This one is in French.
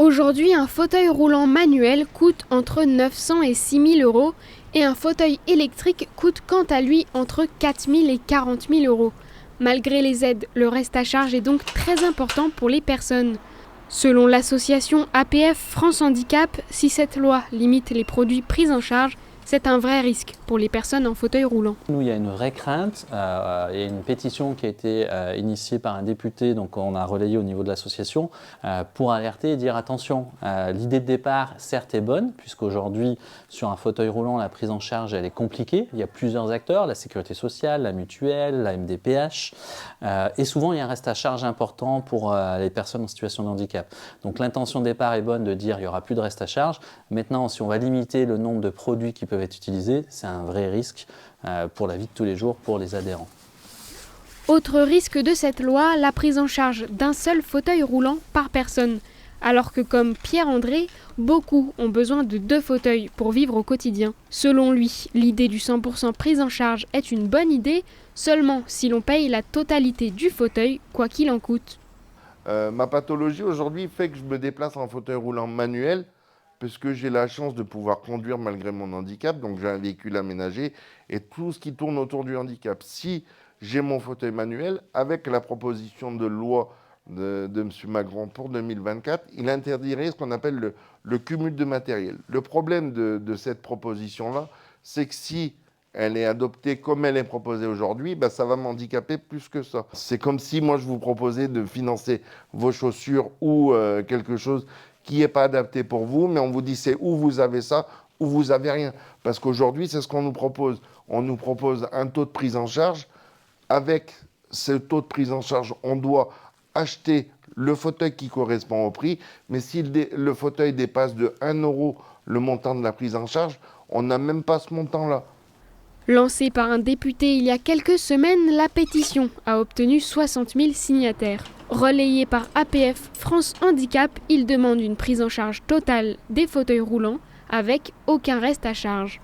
Aujourd'hui, un fauteuil roulant manuel coûte entre 900 et 6 000 euros et un fauteuil électrique coûte quant à lui entre 4 000 et 40 000 euros. Malgré les aides, le reste à charge est donc très important pour les personnes. Selon l'association APF France Handicap, si cette loi limite les produits pris en charge, c'est un vrai risque pour les personnes en fauteuil roulant. Nous, il y a une vraie crainte. Il y a une pétition qui a été initiée par un député, donc on a relayé au niveau de l'association, pour alerter et dire attention, l'idée de départ, certes, est bonne, puisqu'aujourd'hui, sur un fauteuil roulant, la prise en charge, elle est compliquée. Il y a plusieurs acteurs, la sécurité sociale, la mutuelle, la MDPH, et souvent, il y a un reste à charge important pour les personnes en situation de handicap. Donc l'intention de départ est bonne de dire qu'il n'y aura plus de reste à charge. Maintenant, si on va limiter le nombre de produits qui peuvent être utilisés, c'est un vrai risque pour la vie de tous les jours pour les adhérents. Autre risque de cette loi, la prise en charge d'un seul fauteuil roulant par personne. Alors que comme Pierre-André, beaucoup ont besoin de 2 fauteuils pour vivre au quotidien. Selon lui, l'idée du 100% prise en charge est une bonne idée, seulement si l'on paye la totalité du fauteuil, quoi qu'il en coûte. Ma pathologie aujourd'hui fait que je me déplace en fauteuil roulant manuel, parce que j'ai la chance de pouvoir conduire malgré mon handicap, donc j'ai un véhicule aménagé et tout ce qui tourne autour du handicap. Si j'ai mon fauteuil manuel, avec la proposition de loi de M. Macron pour 2024, il interdirait ce qu'on appelle le cumul de matériel. Le problème de cette proposition-là, c'est que si elle est adoptée comme elle est proposée aujourd'hui, ça va m'handicaper plus que ça. C'est comme si moi je vous proposais de financer vos chaussures ou quelque chose qui n'est pas adapté pour vous, mais on vous dit c'est où vous avez ça, ou vous avez rien. Parce qu'aujourd'hui, c'est ce qu'on nous propose. On nous propose un taux de prise en charge. Avec ce taux de prise en charge, on doit acheter le fauteuil qui correspond au prix. Mais si le fauteuil dépasse de 1 euro le montant de la prise en charge, on n'a même pas ce montant-là. Lancée par un député il y a quelques semaines, la pétition a obtenu 60 000 signataires. Relayée par APF France Handicap, il demande une prise en charge totale des fauteuils roulants avec aucun reste à charge.